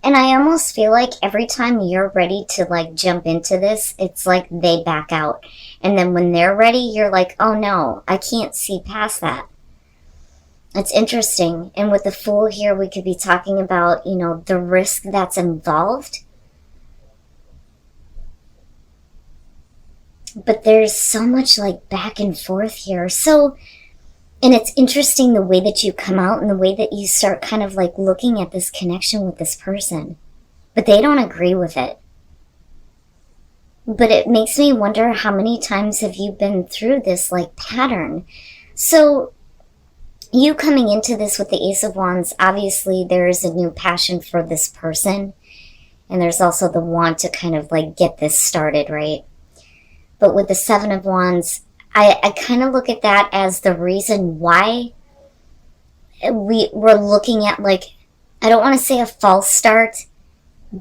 And I almost feel like every time you're ready to like jump into this, it's like they back out. And then when they're ready, you're like, oh no, I can't see past that. It's interesting. And with the Fool here, we could be talking about, the risk that's involved. But there's so much like back and forth here. So, and it's interesting the way that you come out and the way that you start kind of like looking at this connection with this person. But they don't agree with it. But it makes me wonder, how many times have you been through this like pattern? So you coming into this with the Ace of Wands, obviously there is a new passion for this person. And there's also the want to kind of like get this started, right? But with the Seven of Wands, I kind of look at that as the reason why we're looking at, like, I don't want to say a false start,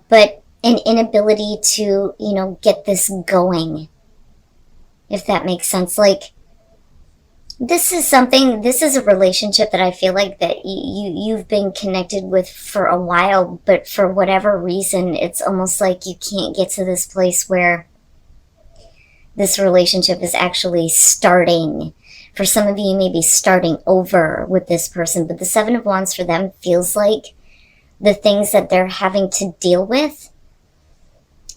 but an inability to, get this going, if that makes sense. Like, this is a relationship that I feel like that you've been connected with for a while, but for whatever reason, it's almost like you can't get to this place where this relationship is actually starting. For some of you, maybe starting over with this person, but the Seven of Wands for them feels like the things that they're having to deal with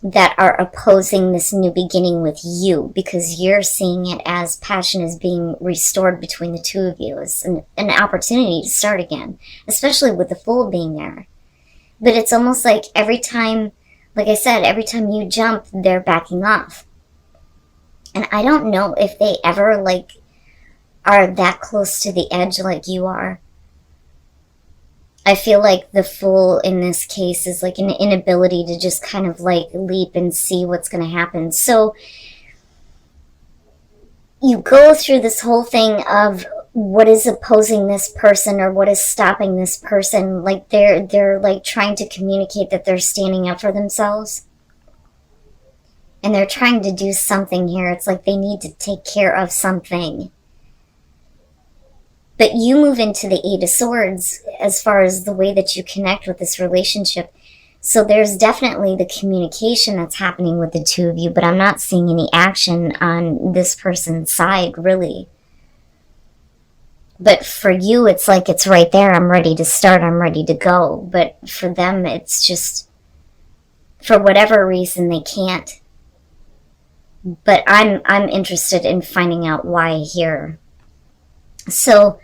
that are opposing this new beginning with you, because you're seeing it as passion is being restored between the two of you. It's an opportunity to start again, especially with the Fool being there. But it's almost like every time, like I said, every time you jump, they're backing off. And I don't know if they ever, like, are that close to the edge like you are. I feel like the Fool in this case is like an inability to just kind of like leap and see what's going to happen. So you go through this whole thing of what is opposing this person or what is stopping this person. Like they're like trying to communicate that they're standing up for themselves. And they're trying to do something here. It's like they need to take care of something. But you move into the Eight of Swords as far as the way that you connect with this relationship. So there's definitely the communication that's happening with the two of you, but I'm not seeing any action on this person's side, really. But for you, it's like it's right there. I'm ready to start. I'm ready to go. But for them, it's just, for whatever reason, they can't. But I'm interested in finding out why here. So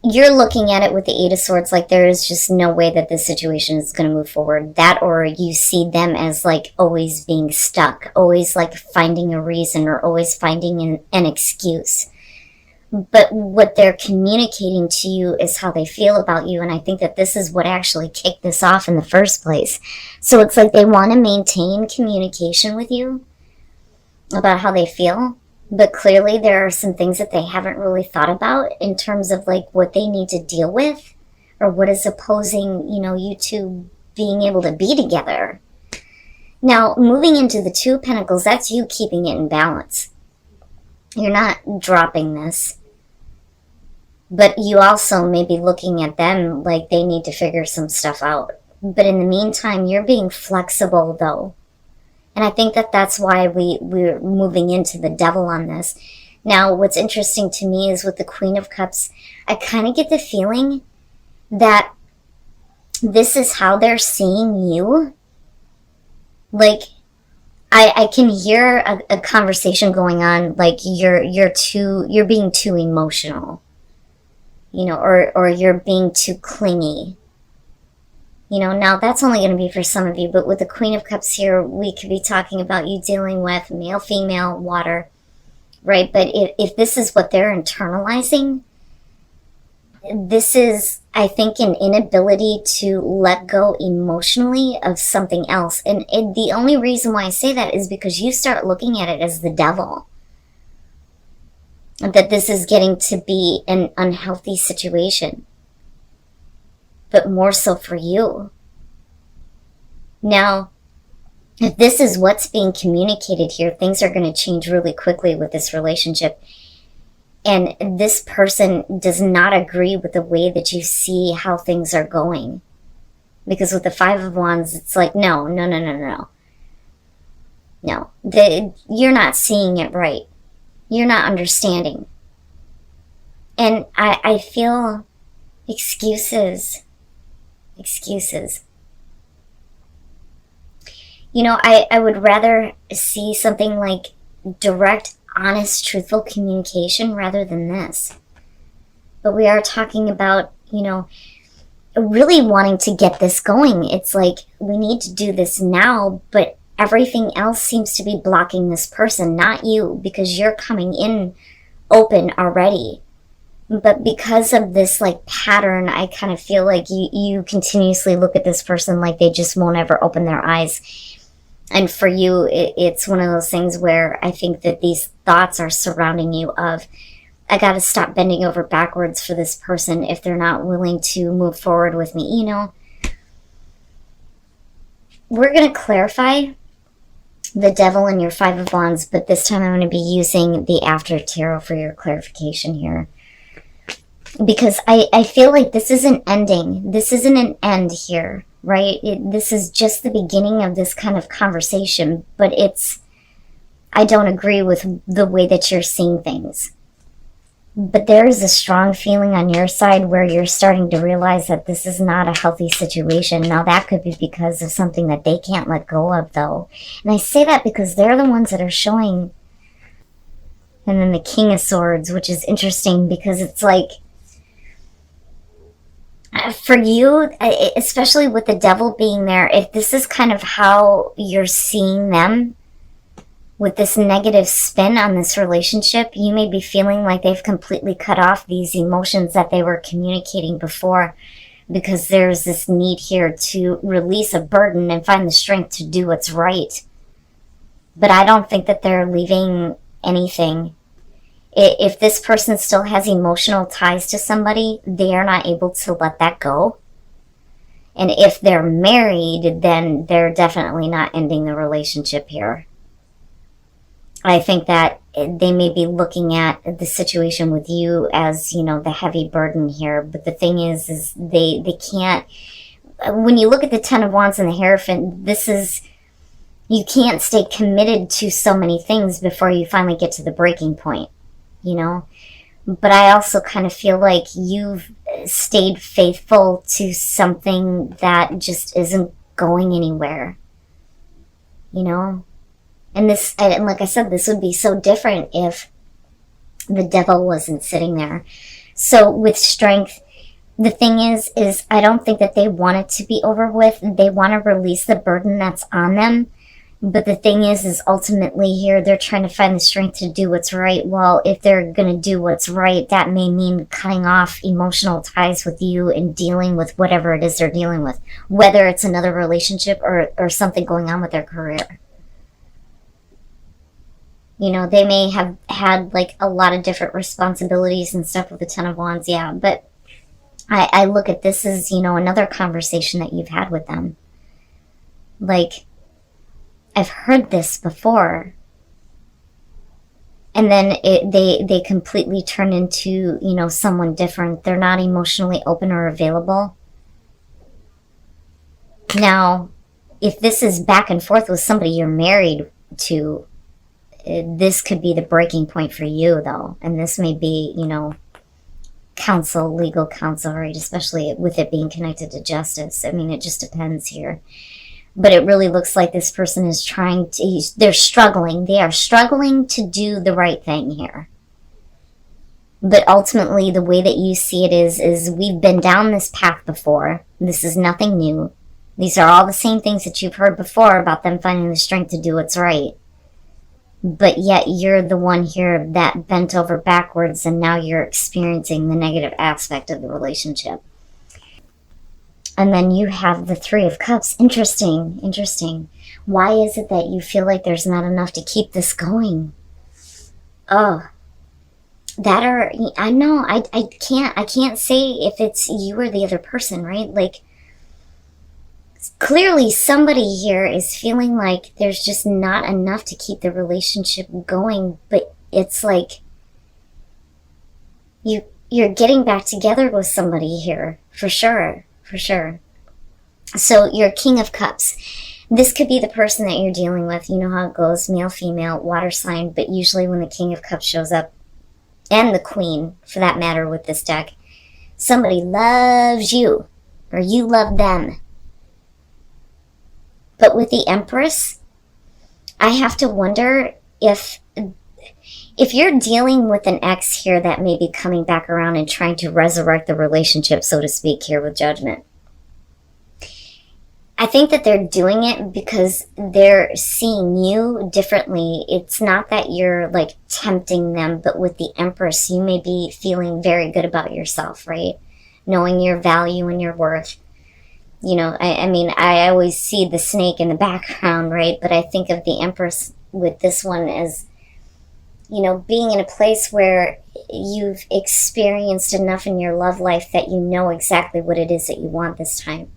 you're looking at it with the Eight of Swords like there is just no way that this situation is going to move forward. That, or you see them as like always being stuck, always like finding a reason or always finding an excuse. But what they're communicating to you is how they feel about you. And I think that this is what actually kicked this off in the first place. So it's like they want to maintain communication with you about how they feel, but clearly there are some things that they haven't really thought about in terms of like what they need to deal with or what is opposing, you two being able to be together. Now, moving into the Two of Pentacles, that's you keeping it in balance. You're not dropping this, but you also may be looking at them like they need to figure some stuff out. But in the meantime, you're being flexible though. And I think that that's why we're moving into the Devil on this. Now, what's interesting to me is with the Queen of Cups, I kind of get the feeling that this is how they're seeing you. Like, I can hear a conversation going on, like you're being too emotional, or you're being too clingy. Now that's only going to be for some of you, but with the Queen of Cups here, we could be talking about you dealing with male, female, water, right? But if this is what they're internalizing, this is, I think, an inability to let go emotionally of something else. And the only reason why I say that is because you start looking at it as the devil. That this is getting to be an unhealthy situation. But more so for you. Now, if this is what's being communicated here, things are going to change really quickly with this relationship. And this person does not agree with the way that you see how things are going. Because with the Five of Wands, it's like, no. No, you're not seeing it right. You're not understanding. And I feel excuses. You know, I would rather see something like direct, honest, truthful communication rather than this. But we are talking about, you know, really wanting to get this going. It's like, we need to do this now, but everything else seems to be blocking this person, not you, because you're coming in open already. But because of this like pattern, I kind of feel like you continuously look at this person like they just won't ever open their eyes. And for you, it's one of those things where I think that these thoughts are surrounding you of, I got to stop bending over backwards for this person if they're not willing to move forward with me. You know, we're going to clarify the Devil and your Five of Wands, but this time I'm going to be using the After Tarot for your clarification here. Because I feel like this isn't ending. This isn't an end here, right? This is just the beginning of this kind of conversation, but I don't agree with the way that you're seeing things. But there is a strong feeling on your side where you're starting to realize that this is not a healthy situation. Now, that could be because of something that they can't let go of, though. And I say that because they're the ones that are showing. And then the King of Swords, which is interesting because it's like, for you, especially with the Devil being there, if this is kind of how you're seeing them, with this negative spin on this relationship, you may be feeling like they've completely cut off these emotions that they were communicating before, because there's this need here to release a burden and find the strength to do what's right. But I don't think that they're leaving anything. If this person still has emotional ties to somebody, they are not able to let that go. And if they're married, then they're definitely not ending the relationship here. I think that they may be looking at the situation with you as, you know, the heavy burden here. But the thing is they can't, when you look at the Ten of Wands and the Hierophant, this is, you can't stay committed to so many things before you finally get to the breaking point, you know? But I also kind of feel like you've stayed faithful to something that just isn't going anywhere, you know? And this, and like I said, this would be so different if the Devil wasn't sitting there. So with Strength, the thing is I don't think that they want it to be over with. They want to release the burden that's on them. But the thing is ultimately here, they're trying to find the strength to do what's right. Well, if they're going to do what's right, that may mean cutting off emotional ties with you and dealing with whatever it is they're dealing with, whether it's another relationship or something going on with their career. You know, they may have had like a lot of different responsibilities and stuff with the Ten of Wands, yeah. But I look at this as, you know, another conversation that you've had with them. Like, I've heard this before. And then they completely turn into, you know, someone different. They're not emotionally open or available. Now, if this is back and forth with somebody you're married to, this could be the breaking point for you, though. And this may be, you know, counsel, legal counsel, right? Especially with it being connected to justice. I mean, it just depends here. But it really looks like this person is trying to, they're struggling. They are struggling to do the right thing here. But ultimately, the way that you see it is we've been down this path before. This is nothing new. These are all the same things that you've heard before about them finding the strength to do what's right. But yet you're the one here that bent over backwards, and now you're experiencing the negative aspect of the relationship. And then you have the Three of Cups. Interesting. Why is it that you feel like there's not enough to keep this going? Oh, I know, I can't say if it's you or the other person, right? Like, clearly somebody here is feeling like there's just not enough to keep the relationship going, but it's like you're getting back together with somebody here, for sure. So your King of Cups. This could be the person that you're dealing with. You know how it goes, male, female, water sign. But usually when the King of Cups shows up, and the Queen, for that matter, with this deck, somebody loves you, or you love them. But with the Empress, I have to wonder if you're dealing with an ex here that may be coming back around and trying to resurrect the relationship, so to speak, here with Judgment. I think that they're doing it because they're seeing you differently. It's not that you're like tempting them, but with the Empress, you may be feeling very good about yourself, right? Knowing your value and your worth. You know, I mean, I always see the snake in the background, right? But I think of the Empress with this one as, you know, being in a place where you've experienced enough in your love life that you know exactly what it is that you want this time.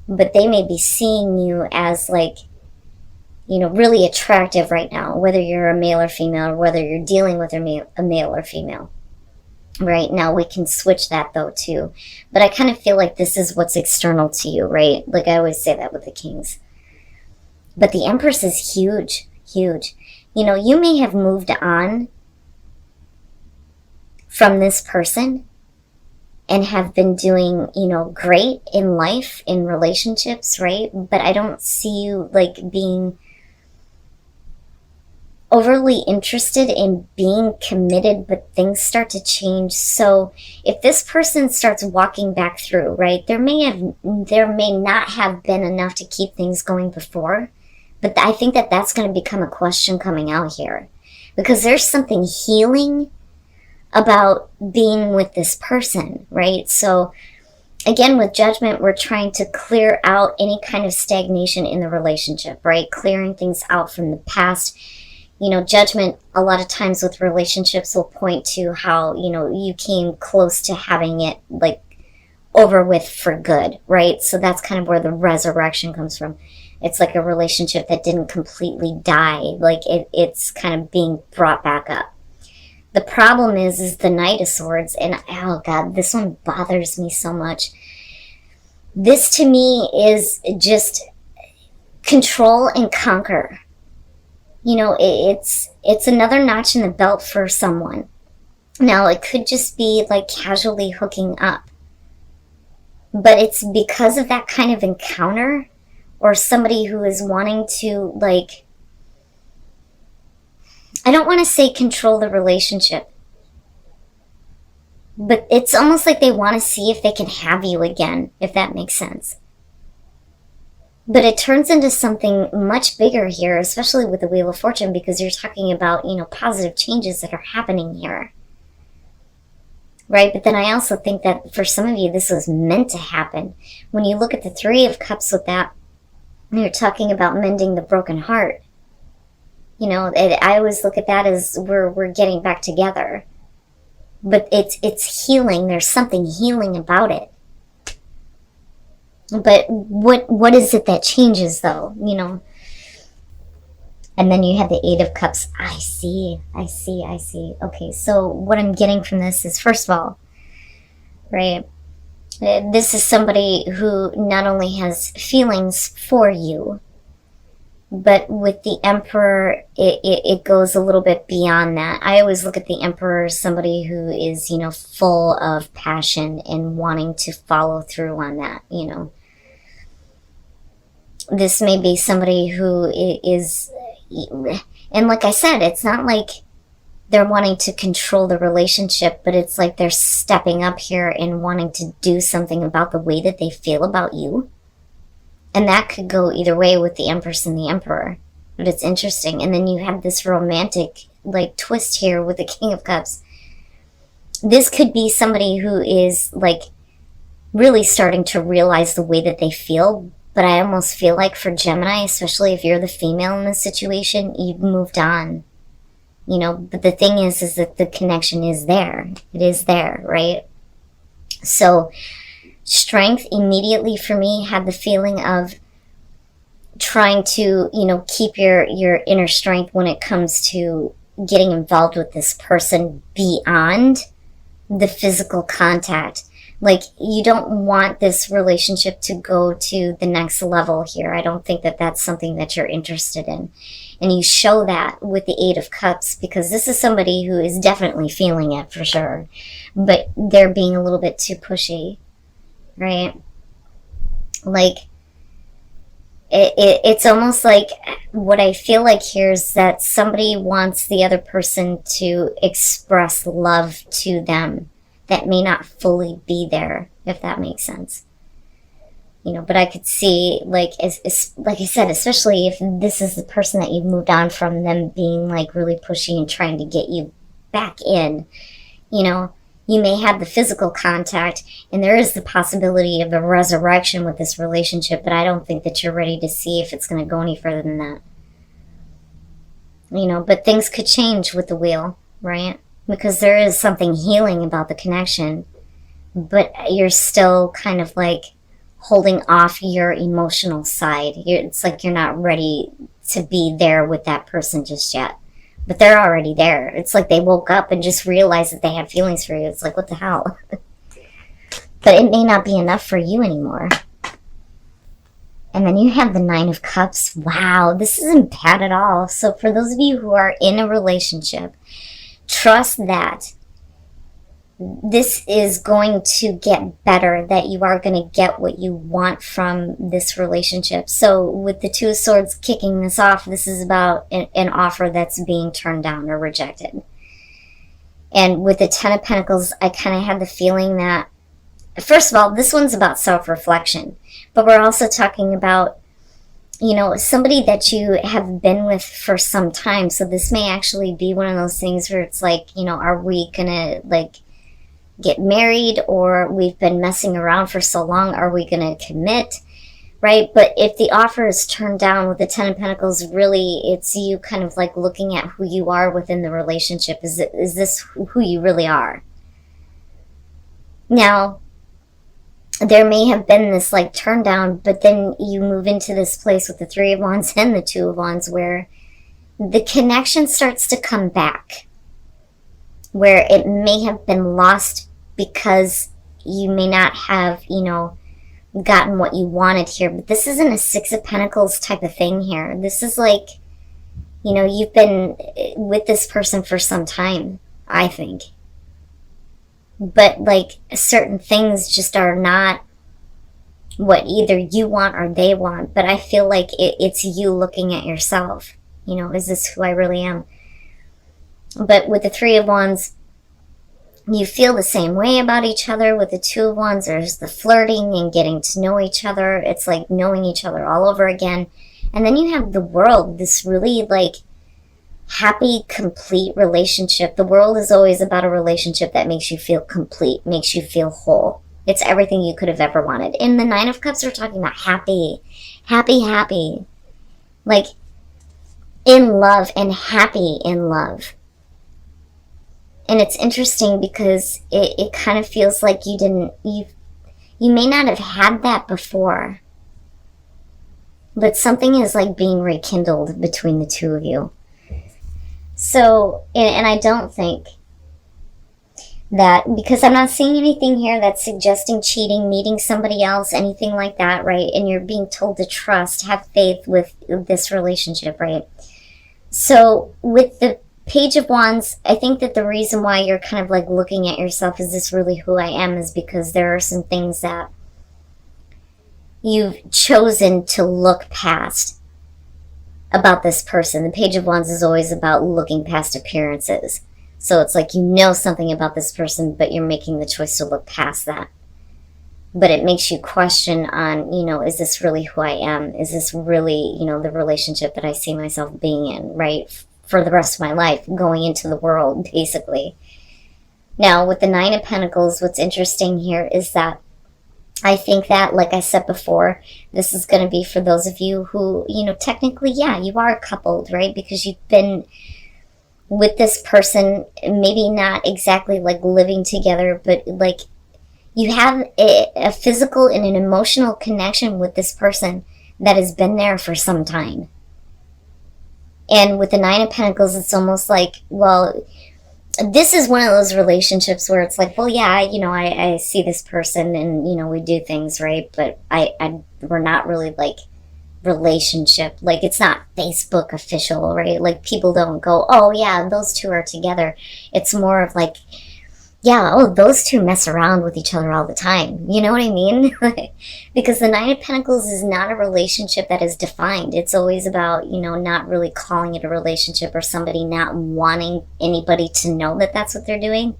But they may be seeing you as like, you know, really attractive right now, whether you're a male or female, or whether you're dealing with a male or female. Right now, we can switch that though too. But I kind of feel like this is what's external to you, right? Like I always say that with the Kings. But the Empress is huge, huge. You know, you may have moved on from this person and have been doing, you know, great in life, in relationships, right? But I don't see you like being overly interested in being committed, but things start to change. So if this person starts walking back through, right, there may not have been enough to keep things going before, but I think that that's going to become a question coming out here, because there's something healing about being with this person, right? So again, with Judgment, we're trying to clear out any kind of stagnation in the relationship, right? Clearing things out from the past. You know, Judgment, a lot of times with relationships, will point to how, you know, you came close to having it like over with for good, right? So that's kind of where the resurrection comes from. It's like a relationship that didn't completely die. Like it's kind of being brought back up. The problem is the Knight of Swords, and oh God, this one bothers me so much. This to me is just control and conquer. You know, it's another notch in the belt for someone. Now, it could just be like casually hooking up. But it's because of that kind of encounter, or somebody who is wanting to, like, I don't want to say control the relationship, but it's almost like they want to see if they can have you again, if that makes sense. But it turns into something much bigger here, especially with the Wheel of Fortune, because you're talking about, you know, positive changes that are happening here. Right? But then I also think that for some of you, this was meant to happen. When you look at the Three of Cups with that, you're talking about mending the broken heart. You know, I always look at that as we're getting back together. But it's healing. There's something healing about it. But what is it that changes, though? You know? And then you have the Eight of Cups. I see. Okay, so what I'm getting from this is, first of all, right, this is somebody who not only has feelings for you, but with the Emperor, it goes a little bit beyond that. I always look at the Emperor as somebody who is, you know, full of passion and wanting to follow through on that, you know. This may be somebody who is, and like I said, it's not like they're wanting to control the relationship, but it's like they're stepping up here and wanting to do something about the way that they feel about you. And that could go either way with the Empress and the Emperor. But it's interesting. And then you have this romantic, like, twist here with the King of Cups. This could be somebody who is, like, really starting to realize the way that they feel. But I almost feel like for Gemini, especially if you're the female in this situation, you've moved on. You know, but the thing is that the connection is there. It is there, right? So Strength immediately for me had the feeling of trying to, you know, keep your inner strength when it comes to getting involved with this person beyond the physical contact. Like, you don't want this relationship to go to the next level here. I don't think that that's something that you're interested in. And you show that with the Eight of Cups, because this is somebody who is definitely feeling it for sure. But they're being a little bit too pushy, right? Like, it's almost like what I feel like here is that somebody wants the other person to express love to them that may not fully be there, if that makes sense. You know, but I could see, like, like I said, especially if this is the person that you've moved on from, them being like really pushy and trying to get you back in. You know, you may have the physical contact, and there is the possibility of a resurrection with this relationship, but I don't think that you're ready to see if it's going to go any further than that. You know, but things could change with the wheel, right? Because there is something healing about the connection, but you're still kind of like holding off your emotional side. It's like you're not ready to be there with that person just yet. But they're already there. It's like they woke up and just realized that they had feelings for you. It's like, what the hell? But it may not be enough for you anymore. And then you have the Nine of Cups. Wow, this isn't bad at all. So for those of you who are in a relationship, trust that this is going to get better, that you are going to get what you want from this relationship. So with the Two of Swords kicking this off, this is about an offer that's being turned down or rejected. And with the Ten of Pentacles, I kind of had the feeling that, first of all, this one's about self-reflection, but we're also talking about, you know, somebody that you have been with for some time. So this may actually be one of those things where it's like, you know, are we gonna like get married, or we've been messing around for so long, are we gonna commit, right? But if the offer is turned down with the Ten of Pentacles, really it's you kind of like looking at who you are within the relationship. Is this who you really are? Now, there may have been this like turn down, but then you move into this place with the Three of Wands and the Two of Wands where the connection starts to come back, where it may have been lost because you may not have, you know, gotten what you wanted here. But this isn't a Six of Pentacles type of thing here. This is like, you know, you've been with this person for some time, I think. But like certain things just are not what either you want or they want. But I feel like it's you looking at yourself. You know, is this who I really am? But with the Three of Wands, you feel the same way about each other. With the Two of Wands, there's the flirting and getting to know each other. It's like knowing each other all over again. And then you have the World, this really like happy, complete relationship. The World is always about a relationship that makes you feel complete, makes you feel whole. It's everything you could have ever wanted. In the Nine of Cups, we're talking about happy, happy, happy. Like in love and happy in love. And it's interesting because it kind of feels like you may not have had that before. But something is like being rekindled between the two of you. So, and I don't think that, because I'm not seeing anything here that's suggesting cheating, meeting somebody else, anything like that, right? And you're being told to trust, have faith with this relationship, right? So with the Page of Wands, I think that the reason why you're kind of like looking at yourself, is this really who I am, is because there are some things that you've chosen to look past about this person. The Page of Wands is always about looking past appearances. So it's like you know something about this person, but you're making the choice to look past that. But it makes you question on, you know, is this really who I am? Is this really, you know, the relationship that I see myself being in, right? For the rest of my life, going into the world, basically. Now, with the Nine of Pentacles, what's interesting here is that I think that, like I said before, this is going to be for those of you who, you know, technically, yeah, you are coupled, right? Because you've been with this person, maybe not exactly like living together, but like you have a physical and an emotional connection with this person that has been there for some time. And with the Nine of Pentacles, it's almost like, well, this is one of those relationships where it's like, well, yeah, I see this person and, we do things, right? But we're not really like relationship. Like, it's not Facebook official, right? Like, people don't go, oh, yeah, those two are together. It's more of like, yeah, oh, those two mess around with each other all the time. You know what I mean? Because the Nine of Pentacles is not a relationship that is defined. It's always about, not really calling it a relationship, or somebody not wanting anybody to know that that's what they're doing.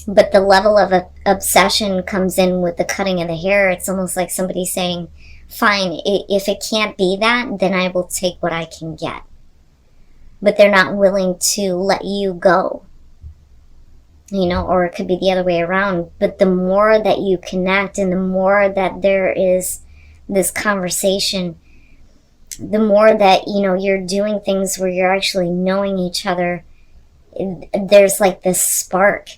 But the level of obsession comes in with the cutting of the hair. It's almost like somebody saying, fine, if it can't be that, then I will take what I can get. But they're not willing to let you go. Or it could be the other way around. But the more that you connect and the more that there is this conversation, the more that, you're doing things where you're actually knowing each other, there's like this spark.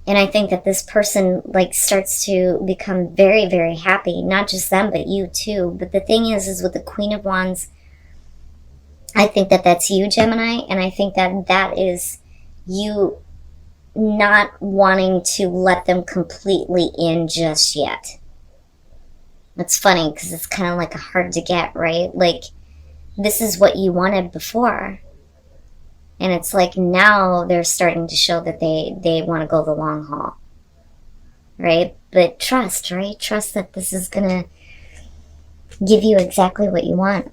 And I think that this person like starts to become very, very happy. Not just them, but you too. But the thing is with the Queen of Wands, I think that that's you, Gemini. And I think that that is you not wanting to let them completely in just yet. It's funny because it's kind of like a hard to get, right? Like, this is what you wanted before. And it's like now they're starting to show that they want to go the long haul. Right? But trust, right? Trust that this is going to give you exactly what you want.